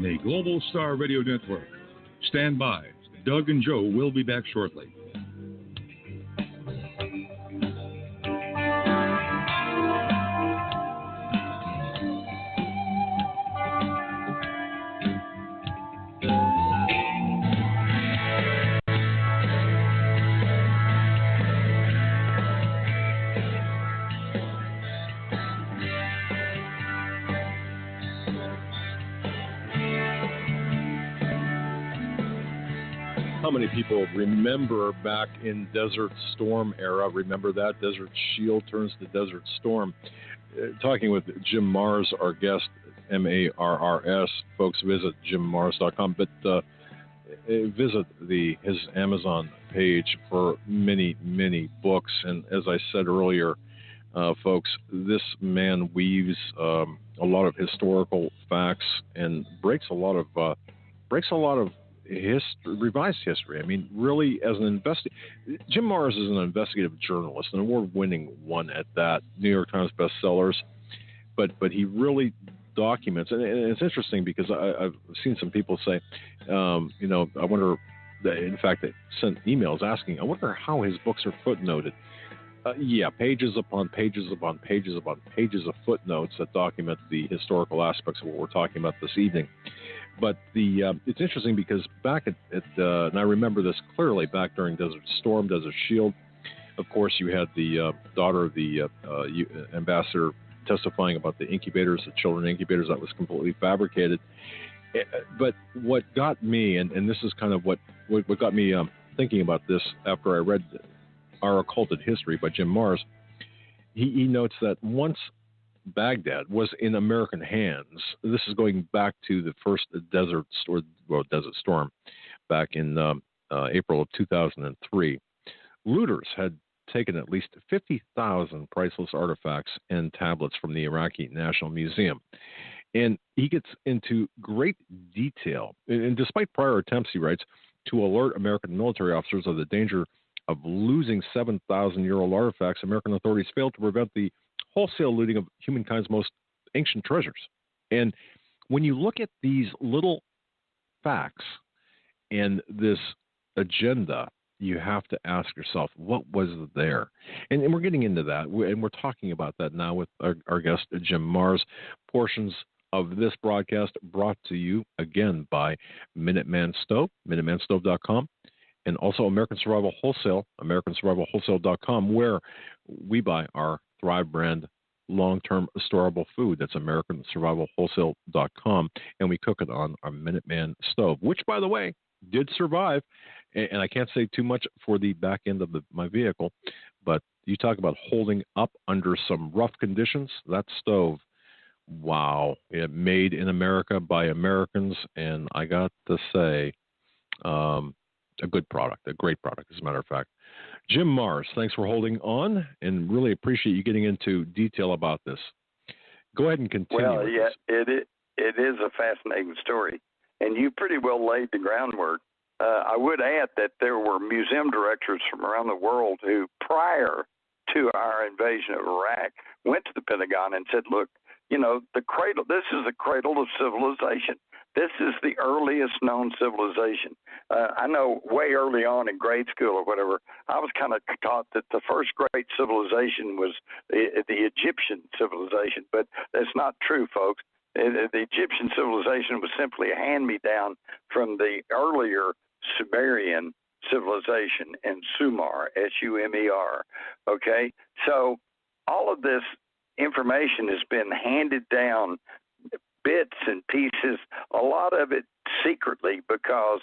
The Global Star Radio Network. Stand by. Doug and Joe will be back shortly. How many people remember back in Desert Storm era? Remember that? Desert Shield turns to Desert Storm. Talking with Jim Marrs, our guest, Marrs. Folks, visit jimmars.com. But visit his Amazon page for many, many books. And as I said earlier, folks, this man weaves a lot of historical facts and breaks a lot of revised history. I mean, really, as an Jim Marrs is an investigative journalist, an award-winning one at that, New York Times bestsellers. But he really documents, and it's interesting because I've seen some people say, I wonder. In fact, they sent emails asking, I wonder how his books are footnoted. Pages upon pages upon pages upon pages of footnotes that document the historical aspects of what we're talking about this evening. But it's interesting because back and I remember this clearly back during Desert Storm, Desert Shield. Of course, you had the daughter of the ambassador testifying about the incubators, the children incubators. That was completely fabricated. But what got me, and this is kind of what got me thinking about this after I read Our Occulted History by Jim Marrs, he notes that once Baghdad was in American hands, this is going back to the first Desert Storm back in April of 2003, looters had taken at least 50,000 priceless artifacts and tablets from the Iraqi National Museum. And he gets into great detail, and despite prior attempts, he writes, to alert American military officers of the danger of losing 7,000-year-old artifacts, American authorities failed to prevent the wholesale looting of humankind's most ancient treasures. And when you look at these little facts and this agenda, you have to ask yourself, what was there? And we're getting into that, and we're talking about that now with our guest, Jim Marrs. Portions of this broadcast brought to you, again, by Minuteman Stove, MinutemanStove.com, and also American Survival Wholesale, AmericanSurvivalWholesale.com, where we buy our Thrive brand long-term storable food. That's AmericanSurvivalWholesale.com, and we cook it on our Minuteman Stove, which, by the way, did survive. And I can't say too much for the back end of my vehicle, but you talk about holding up under some rough conditions. That stove, wow, it made in America by Americans, and I got to say, a good product, a great product, as a matter of fact. Jim Marrs, thanks for holding on, and really appreciate you getting into detail about this. Go ahead and continue. Well, yeah, it is a fascinating story, and you pretty well laid the groundwork. I would add that there were museum directors from around the world who, prior to our invasion of Iraq, went to the Pentagon and said, look, the cradle, this is the cradle of civilization. This is the earliest known civilization. I know way early on in grade school or whatever, I was kind of taught that the first great civilization was the Egyptian civilization, but that's not true, folks. The Egyptian civilization was simply a hand-me-down from the earlier Sumerian civilization in Sumer, S-U-M-E-R, okay? So all of this information has been handed down, bits and pieces, a lot of it secretly, because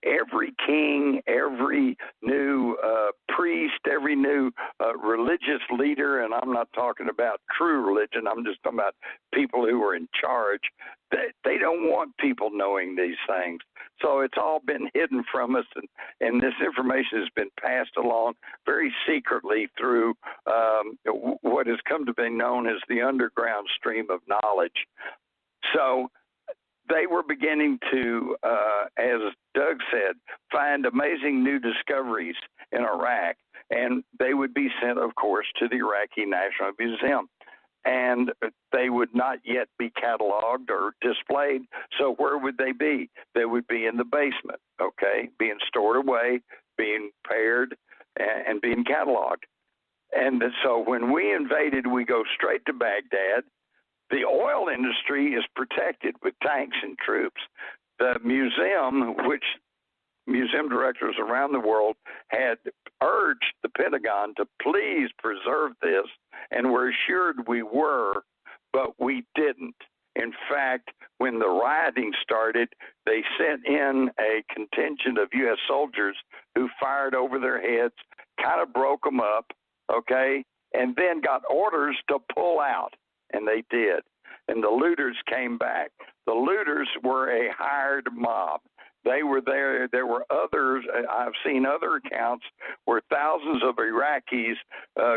every king, every new priest, every new religious leader, and I'm not talking about true religion, I'm just talking about people who are in charge, they don't want people knowing these things. So it's all been hidden from us, and this information has been passed along very secretly through what has come to be known as the underground stream of knowledge. So they were beginning to, as Doug said, find amazing new discoveries in Iraq, and they would be sent, of course, to the Iraqi National Museum. and they would not yet be cataloged or displayed. So where would they be? They would be in the basement, okay, being stored away, being paired, and being cataloged. And so when we invaded, we go straight to Baghdad. The oil industry is protected with tanks and troops. The museum, which museum directors around the world had urged the Pentagon to please preserve this, and were assured we were, but we didn't. In fact, when the rioting started, they sent in a contingent of U.S. soldiers who fired over their heads, kind of broke them up, okay, and then got orders to pull out, and they did. And the looters came back. The looters were a hired mob. They were there. There were others. I've seen other accounts where thousands of Iraqis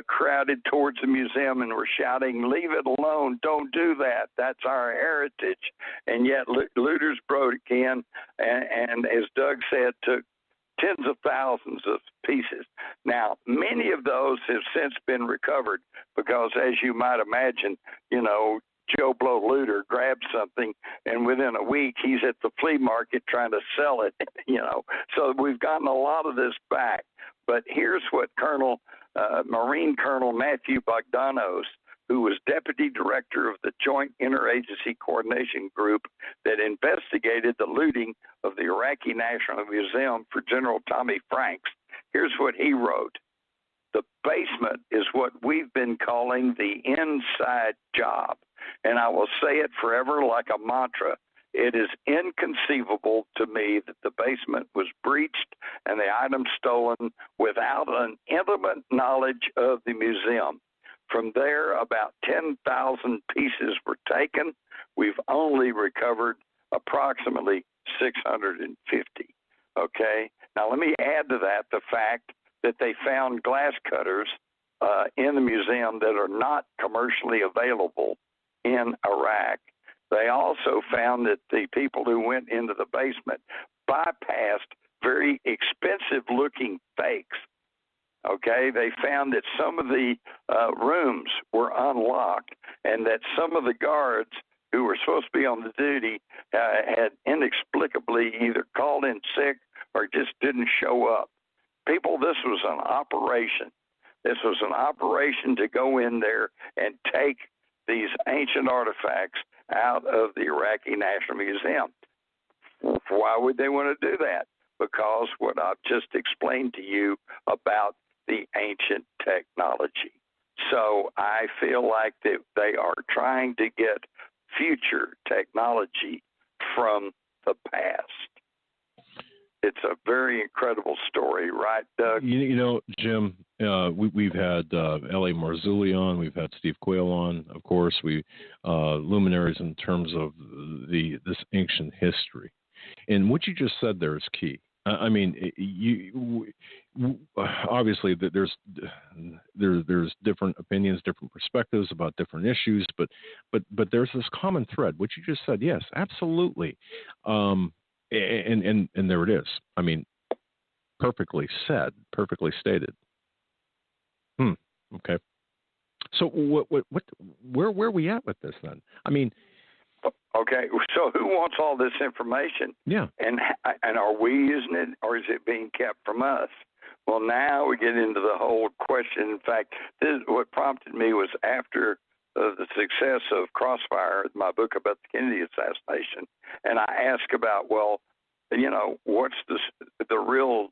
crowded towards the museum and were shouting, "Leave it alone. Don't do that. That's our heritage." And yet looters broke in and as Doug said, took tens of thousands of pieces. Now, many of those have since been recovered because, as you might imagine, Joe Blow looter grabs something, and within a week he's at the flea market trying to sell it. So we've gotten a lot of this back. But here's what Marine Colonel Matthew Bogdanos, who was deputy director of the Joint Interagency Coordination Group that investigated the looting of the Iraqi National Museum for General Tommy Franks. Here's what he wrote. The basement is what we've been calling the inside job. And I will say it forever like a mantra. It is inconceivable to me that the basement was breached and the items stolen without an intimate knowledge of the museum. From there, about 10,000 pieces were taken. We've only recovered approximately 650. Okay? Now, let me add to that the fact that they found glass cutters in the museum that are not commercially available in Iraq. They also found that the people who went into the basement bypassed very expensive-looking fakes. Okay, they found that some of the rooms were unlocked and that some of the guards who were supposed to be on the duty had inexplicably either called in sick or just didn't show up. People, this was an operation. This was an operation to go in there and take these ancient artifacts out of the Iraqi National Museum. Why would they want to do that? Because what I've just explained to you about the ancient technology. So I feel like that they are trying to get future technology from the past. It's a very incredible story, right, Doug? Jim, we've had L.A. Marzulli on. We've had Steve Quayle on. Of course, we luminaries in terms of this ancient history. And what you just said there is key. I mean, obviously there's different opinions, different perspectives about different issues, but there's this common thread. What you just said, yes, absolutely. And there it is. I mean, perfectly said, perfectly stated. Okay. So where are we at with this then? I mean, okay. So who wants all this information? Yeah. And are we using it, or is it being kept from us? Well, now we get into the whole question. In fact, what prompted me was after the success of Crossfire, my book about the Kennedy assassination, and I asked about, what's the real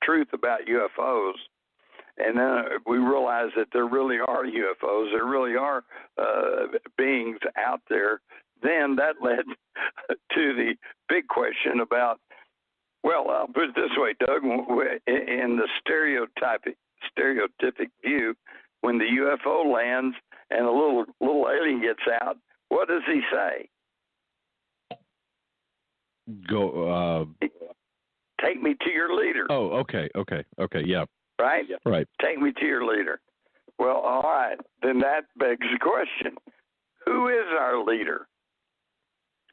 truth about UFOs? And then we realized that there really are UFOs. There really are beings out there. Then that led to the big question about, I'll put it this way, Doug, in the stereotypic view, when the UFO lands and a little alien gets out, what does he say? Take me to your leader. Oh, okay, yeah. Right? Right. Take me to your leader. Well, all right. Then that begs the question, who is our leader?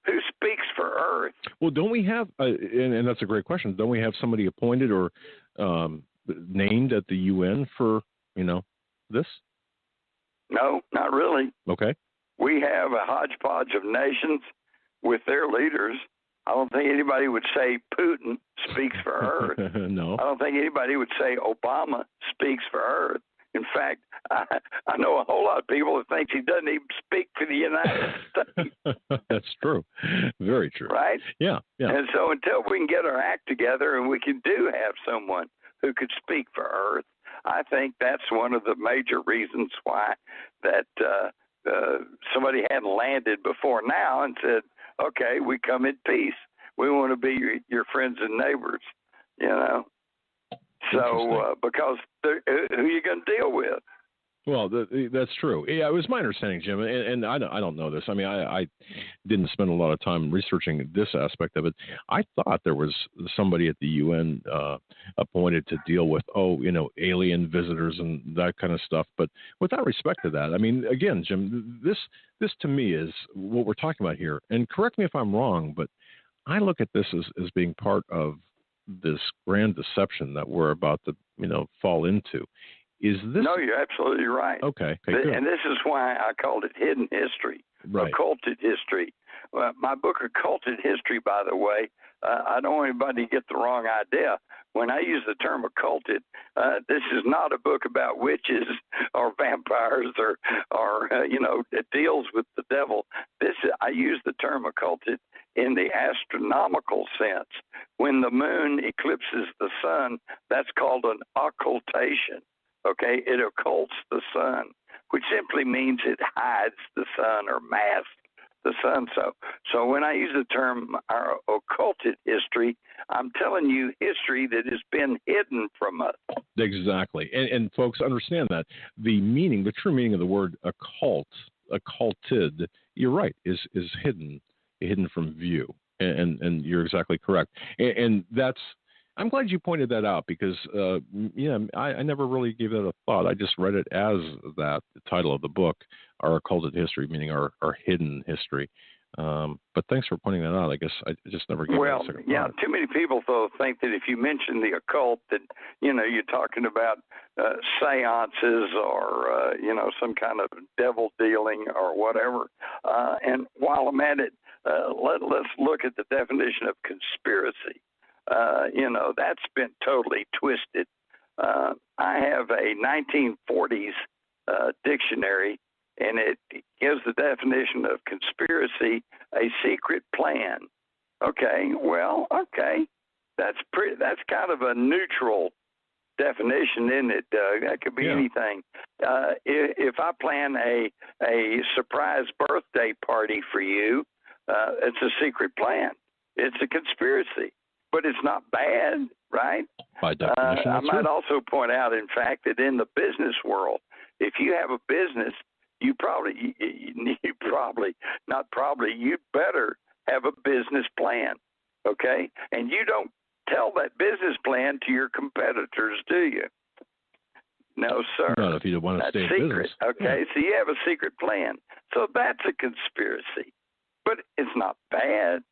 Who speaks for Earth? Well, don't we have, and that's a great question, don't we have somebody appointed or named at the UN for, this? No, not really. Okay. We have a hodgepodge of nations with their leaders. I don't think anybody would say Putin speaks for Earth. No. I don't think anybody would say Obama speaks for Earth. In fact, I know a whole lot of people that think he doesn't even speak for the United States. That's true. Very true. Right? Yeah. And so until we can get our act together and we can have someone who could speak for Earth, I think that's one of the major reasons why that somebody hadn't landed before now and said, okay, we come in peace. We want to be your friends and neighbors, you know. So because who are you going to deal with? Well, that's true. Yeah, it was my understanding, Jim, and I don't know this. I mean, I didn't spend a lot of time researching this aspect of it. I thought there was somebody at the UN appointed to deal with, alien visitors and that kind of stuff. But without respect to that, I mean, again, Jim, this to me is what we're talking about here. And correct me if I'm wrong, but I look at this as being part of this grand deception that we're about to, fall into. Is this? No, you're absolutely right. Okay. And this is why I called it hidden history, occulted history. My book, Occulted History, by the way, I don't want anybody to get the wrong idea. When I use the term occulted, this is not a book about witches or vampires or it deals with the devil. I use the term occulted in the astronomical sense. When the moon eclipses the sun, that's called an occultation. Okay, it occults the sun, which simply means it hides the sun or masks the sun. So when I use the term our occulted history, I'm telling you history that has been hidden from us. Exactly, and folks understand that the true meaning of the word occult, occulted, you're right, is hidden from view, and you're exactly correct, and that's. I'm glad you pointed that out because, I never really gave that a thought. I just read it as that, the title of the book, Our Occulted History, meaning our hidden history. But thanks for pointing that out. I guess I just never gave that a second thought. Too many people, though, think that if you mention the occult that, you're talking about seances or, some kind of devil dealing or whatever. And while I'm at it, let's look at the definition of conspiracy. That's been totally twisted. I have a 1940s dictionary, and it gives the definition of conspiracy a secret plan. Okay, that's kind of a neutral definition, isn't it, Doug? That could be anything. If I plan a surprise birthday party for you, it's a secret plan. It's a conspiracy. But it's not bad, right? By definition, I might also point out, in fact, that in the business world, if you have a business, you'd better have a business plan, okay? And you don't tell that business plan to your competitors, do you? No, sir. Not if you want to stay in business. Okay, so you have a secret plan. So that's a conspiracy. But it's not bad,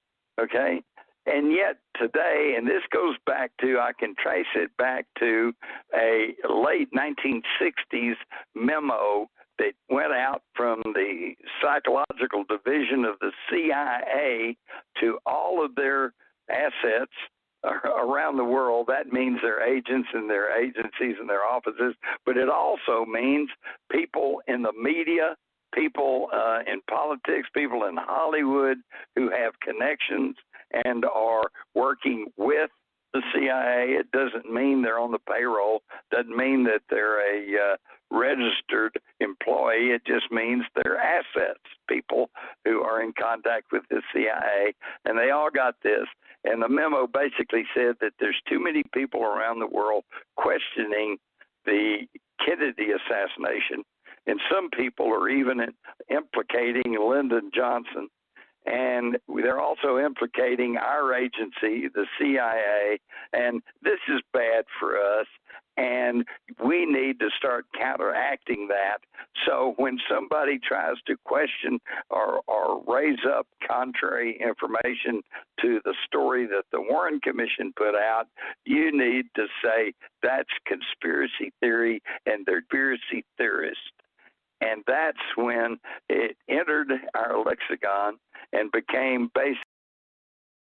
okay? And yet today, and this goes back to, I can trace it back to a late 1960s memo that went out from the psychological division of the CIA to all of their assets around the world. That means their agents and their agencies and their offices, but it also means people in the media, people in politics, people in Hollywood who have connections and are working with the CIA. It doesn't mean they're on the payroll. Doesn't mean that they're a registered employee. It just means they're assets, people who are in contact with the CIA. And they all got this. And the memo basically said that there's too many people around the world questioning the Kennedy assassination. And some people are even implicating Lyndon Johnson. And they're also implicating our agency, the CIA, and this is bad for us, and we need to start counteracting that. So when somebody tries to question or raise up contrary information to the story that the Warren Commission put out, you need to say that's conspiracy theory and they're conspiracy theorists. And that's when it entered our lexicon and became